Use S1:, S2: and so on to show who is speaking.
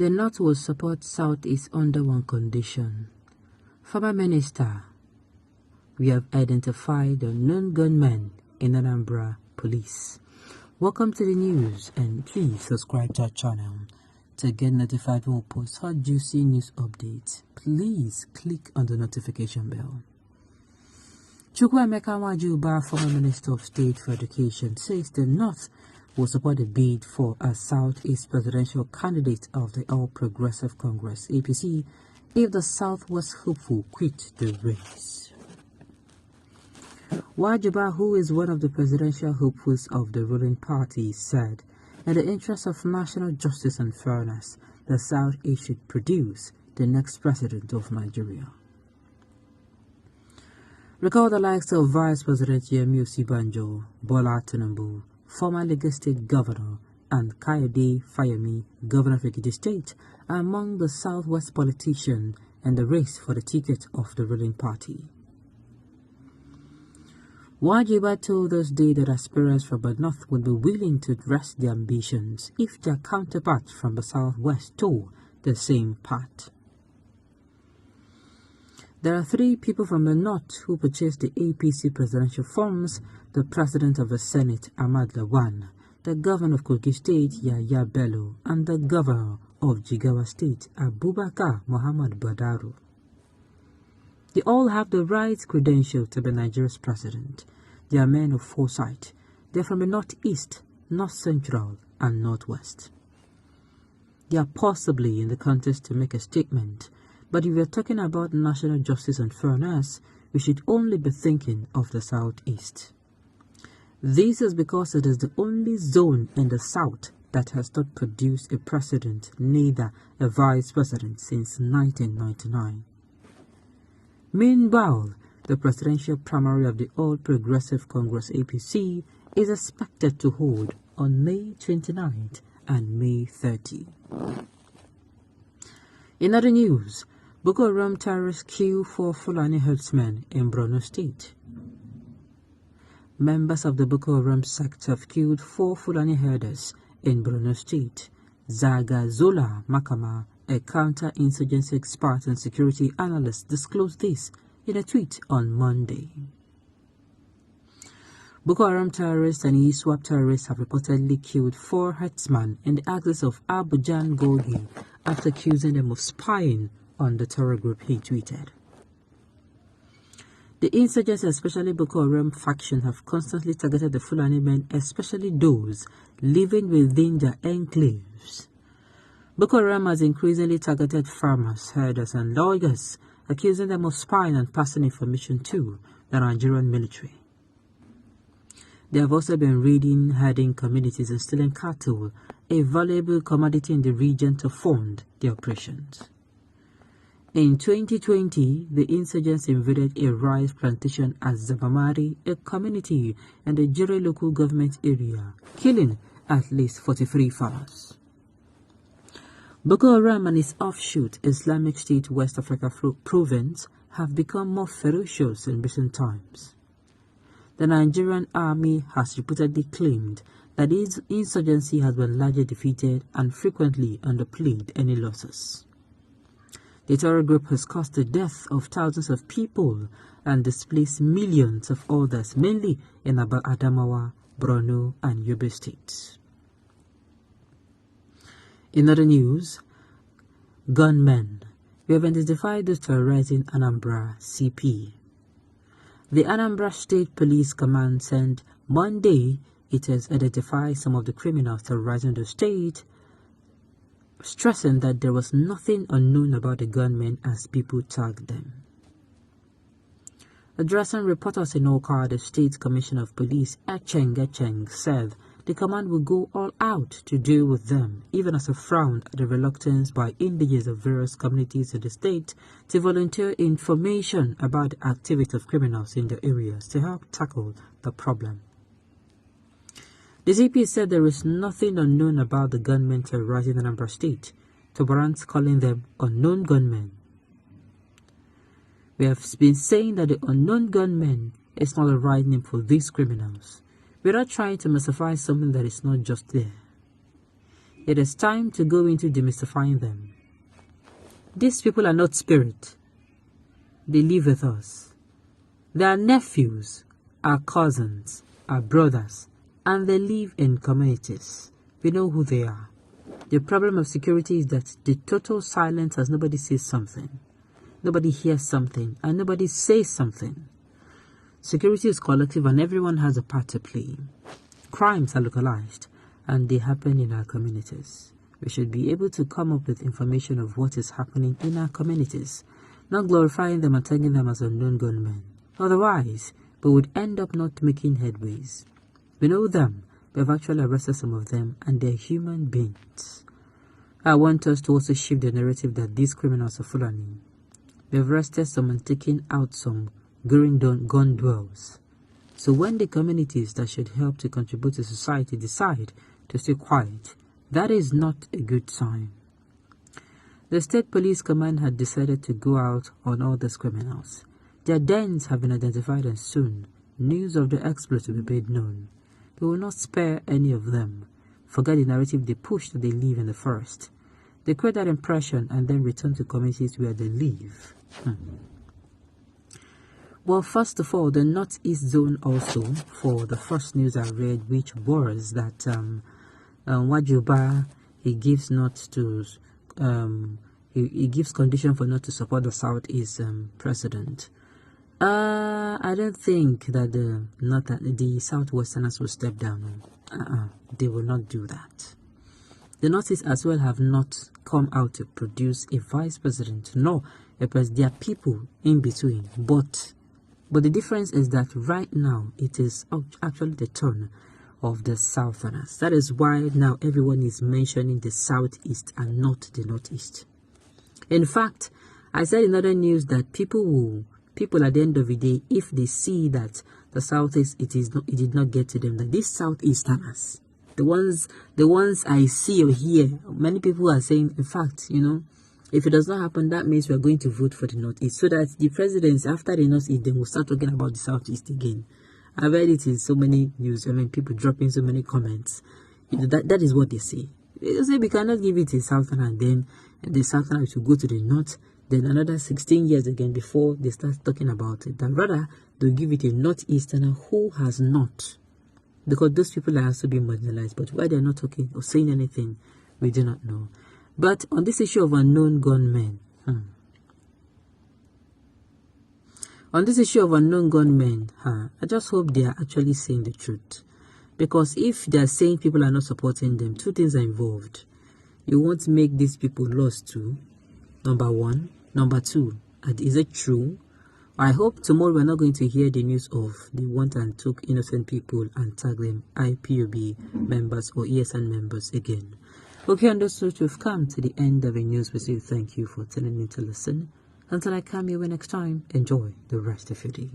S1: The North will support Southeast under one condition. Former Minister, we have identified the known gunmen in Anambra Police. Welcome to the news, and please subscribe to our channel to get notified when we post hot juicy news updates. Please click on the notification bell. Chukwuemeka Nwajuba, former Minister of State for Education, says the North will support the bid for a Southeast presidential candidate of the All Progressive Congress (APC) if the South was hopeful quit the race. Nwajuba, who is one of the presidential hopefuls of the ruling party, said, "In the interest of national justice and fairness, the Southeast should produce the next president of Nigeria." Recall the likes of Vice President Yemi Osibanjo, Bola Tinubu, former Lagos State Governor, and Kayode Fayemi, Governor of Ekiti State, are among the Southwest politicians in the race for the ticket of the ruling party. Nwajuba told us today that aspirants from the North would be willing to rest their ambitions if their counterparts from the Southwest tore the same path. There are 3 people from the North who purchased the APC presidential forms: the President of the Senate, Ahmad Lawan, the Governor of Kogi State, Yahaya Bello, and the Governor of Jigawa State, Abubakar Muhammad Badaru. They all have the right credentials to be Nigeria's president. They are men of foresight. They are from the Northeast, North Central, and Northwest. They are possibly in the contest to make a statement. But if we are talking about national justice and fairness, we should only be thinking of the Southeast. This is because it is the only zone in the South that has not produced a president, neither a vice president, since 1999. Meanwhile, the presidential primary of the All Progressive Congress (APC) is expected to hold on May 29th and May 30. In other news, Boko Haram terrorists kill 4 Fulani herdsmen in Borno State. Members of the Boko Haram sect have killed 4 Fulani herders in Borno State. Zagazola Makama, a counter-insurgency expert and security analyst, disclosed this in a tweet on Monday. Boko Haram terrorists and ISWAP terrorists have reportedly killed 4 herdsmen in the axis of Abujan Gogi after accusing them of spying on the terror group, he tweeted. The insurgents, especially Boko Haram faction, have constantly targeted the Fulani men, especially those living within their enclaves. Boko Haram has increasingly targeted farmers, herders, and lawyers, accusing them of spying and passing information to the Nigerian military. They have also been raiding herding communities and stealing cattle, a valuable commodity in the region, to fund their operations. In 2020, the insurgents invaded a rice plantation at Zabamari, a community in the Jere local government area, killing at least 43 farmers. Boko Haram and its offshoot, Islamic State West Africa Province, have become more ferocious in recent times. The Nigerian army has repeatedly claimed that its insurgency has been largely defeated and frequently underplayed any losses. The terror group has caused the death of thousands of people and displaced millions of others, mainly in Adamawa, Borno, and Yobe states. In other news, gunmen. We have identified those terrorizing Anambra CP. The Anambra State Police Command said Monday it has identified some of the criminals terrorizing the state, stressing that there was nothing unknown about the gunmen as people tagged them. Addressing reporters in Oka, the State Commissioner of Police, Echeng, said the command will go all out to deal with them, even as a frown at the reluctance by indigenous of various communities in the state to volunteer information about the activity of criminals in the areas to help tackle the problem. The CP said there is nothing unknown about the gunmen terrorizing Anambra State, to warrant calling them unknown gunmen. We have been saying that the unknown gunmen is not the right name for these criminals. We are not trying to mystify something that is not just there. It is time to go into demystifying them. These people are not spirit. They live with us. They are nephews, our cousins, our brothers, and they live in communities. We know who they are. The problem of security is that the total silence as nobody says something. Nobody hears something, and nobody says something. Security is collective and everyone has a part to play. Crimes are localized and they happen in our communities. We should be able to come up with information of what is happening in our communities, not glorifying them and tagging them as unknown gunmen. Otherwise, we would end up not making headways. We know them, we have actually arrested some of them, and they're human beings. I want us to also shift the narrative that these criminals are Fulani. We have arrested some and taken out some during gun duels. So when the communities that should help to contribute to society decide to stay quiet, that is not a good sign. The State Police Command had decided to go out on all these criminals. Their dens have been identified and soon news of the exploits will be made known. We will not spare any of them. Forget the narrative they push that they live in the forest. They create that impression and then return to communities where they live. Well, first of all, the Northeast Zone also, for the first news I read, which was that Wajuba, he gives not to, he gives condition for not to support the Southeast president. I don't think that the Southwesterners will step down. They will not do that. The Northeast as well have not come out to produce a vice president. No, because there are people in between. But the difference is that right now it is actually the turn of the Southerners. That is why now everyone is mentioning the Southeast and not the Northeast. In fact, I said in other news that people at the end of the day, if they see that the Southeast it did not get to them, that these Southeasterners, the ones I see or hear, many people are saying, in fact, you know, if it does not happen, that means we are going to vote for the Northeast, so that the presidents after the Northeast, they will start talking about the Southeast again. I've read it in so many news. I mean, people dropping so many comments. You know, that is what they say. They say we cannot give it a Southern and then the Southern should go to the North. Then another 16 years again before they start talking about it. Then rather, they'll give it a Northeasterner who has not. Because those people are also being marginalized. But why they're not talking or saying anything, we do not know. But on this issue of unknown gunmen, on this issue of unknown gunmen, I just hope they are actually saying the truth. Because if they are saying people are not supporting them, two things are involved. You want to make these people lost too, number one. Number two, is it true? I hope tomorrow we're not going to hear the news of they went and took innocent people and tagged them IPOB members or ESN members again. Okay, on this note, we've come to the end of the news. We say thank you for tuning in to listen. Until I come your way next time, enjoy the rest of your day.